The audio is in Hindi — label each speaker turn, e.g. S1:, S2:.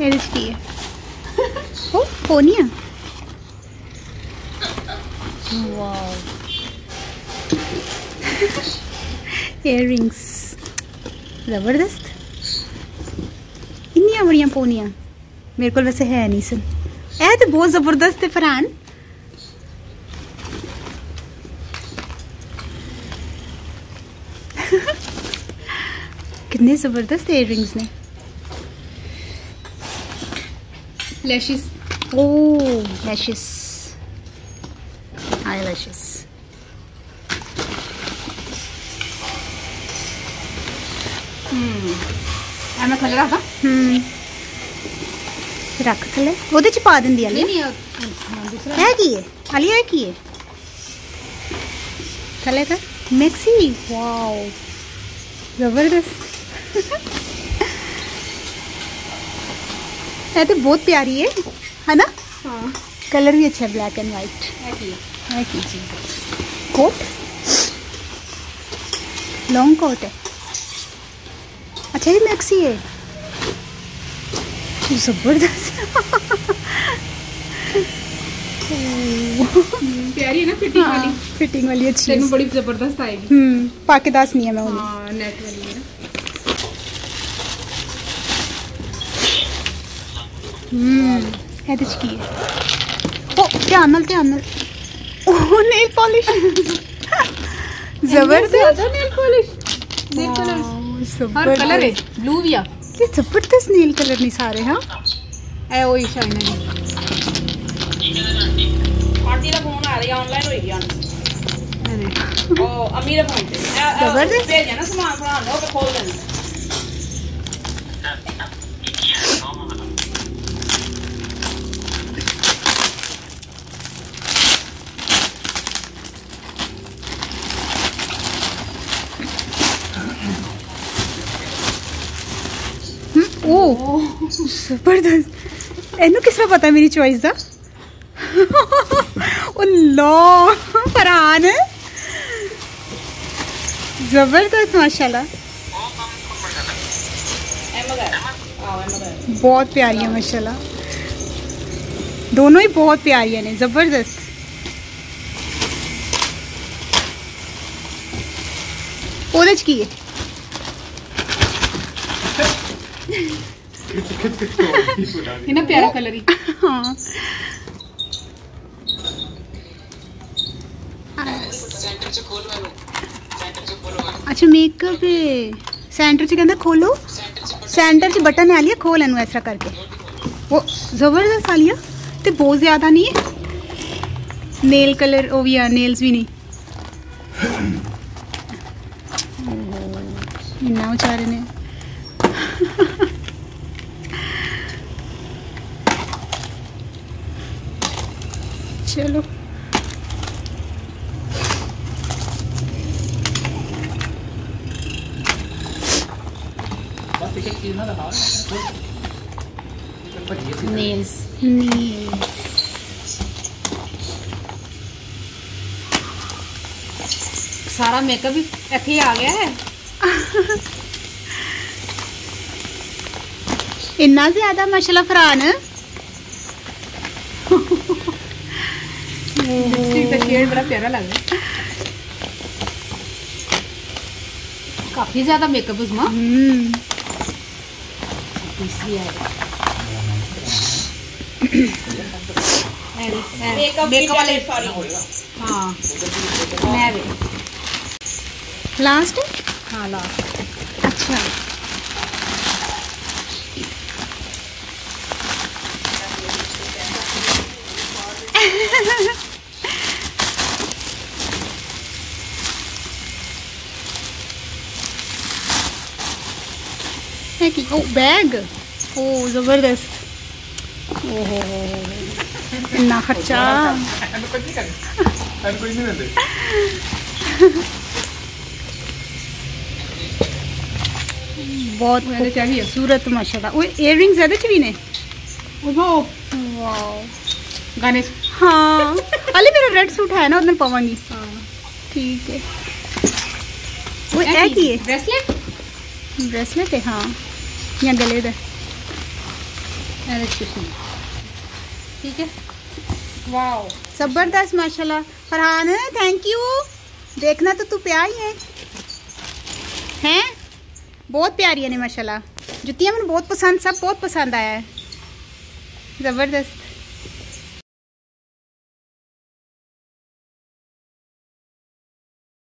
S1: एरिज की है ओ पोनिया वाओ इयररिंग्स जबरदस्त इन्नियां बड़ियां पोनियां मेरे को वैसे है नहीं सन ए तो बहुत जबरदस्त है फरहान कितने जबरदस्त इयररिंग्स ने
S2: लैशेस
S1: ओ लैशेस आई लैशेस
S2: मैं थले रखा
S1: रख थले ਉਹਦੇ ਚ ਪਾ ਦਿੰਦੀ ਆਲੀਆ
S2: नहीं दूसरा
S1: है की है आलिया है की है थले का मैक्सी वाओ जबरदस्त है तो बहुत प्यारी है ना
S2: हाँ
S1: कलर भी अच्छा है ब्लैक एंड वाइट है की जी कोट लॉन्ग कोट है अच्छा ये मैक्सी है जबरदस्त
S2: प्यारी है ना फिटिंग वाली
S1: फिटिंग वाली अच्छी
S2: तेन बड़ी जबरदस्त आएगी
S1: पाकेदास नहीं है मैं उन्हें
S2: हाँ नेट वाली है
S1: ਇਹਦੇ ਚ ਕੀ ਹੈ ਉਹ ਧਿਆਨ ਨਾਲ ਉਹ ਨੇਲ ਪਾਲਿਸ਼ ਜ਼ਬਰਦस्त
S2: नेल पॉलिश नेल कलर हर कलर है ब्लू भी आ
S1: ये जबरदस्त नेल कलर नहीं सारे हाँ
S2: ए ओही शाइनर
S3: आंटी ਦਾ ਫੋਨ ਆ ਰਿਹਾ ਆਨਲਾਈਨ ਹੋਈ ਗਿਆ ਉਹ ਅਮੀਰ ਫੋਨ ਤੇ
S1: ਜ਼ਬਰਦस्त
S3: ਭੇਜਿਆ ਨਾ ਸਮਾਨ ਬਣਾਉਣ ਨੂੰ ਉਹ ਖੋਲ ਦੇਣਾ
S1: ओ जबरदस्त एनू किस तरह पता है मेरी चॉइस दा ओ लो फरहान जबरदस्त माशाल्लाह बहुत प्यारी है माशाल्लाह दोनों ही बहुत प्यारी है ने जबरदस्त ओदे च की है
S2: इतना प्यारा कलर ही
S1: हाँ अच्छा मेकअप सेंटर च कहंदा खोलो सेंटर च बटन है आलिया खोल इनू इस तरह करके वो जबरदस्त आलिया ते बहुत ज्यादा नहीं है नेल कलर वो भी है नेल्स भी नहीं इन्ना बेचारे ने चलो
S2: नेल्स सारा मेकअप भी इत्थे आ गया है
S1: इन्ना ज्यादा माशाल्लाह फरहान
S2: लिपस्टिक का शेड बड़ा प्यारा लग रहा है काफी ज्यादा मेकअप उसमें
S3: मेकअप वाले सॉरी
S2: हाँ मैं भी
S1: लास्ट
S2: हाँ लास्ट
S1: अच्छा है कि ओ बैग ओ जबरदस्त ओहो इतना खर्चा बहुत
S2: चाहिए
S1: सूरत माशाल्लाह वो इयररिंग्स है भी ने
S2: वो
S1: वाओ
S2: गाने
S1: हाँ अली मेरा रेड सूट है ना उधर पावांगी ठीक है वो है की है
S2: ब्रेसलेट
S1: ब्रेसलेट है हाँ यहाँ गले दे अरे कुछ नहीं, ठीक है।
S2: वाओ
S1: ज़बरदस्त माशाल्लाह। Farhan thank you. देखना तो तू प्यारी है हैं, बहुत प्यारी है ने माशाल्लाह। जुतियाँ मैंने बहुत पसंद, सब बहुत पसंद आया है, ज़बरदस्त।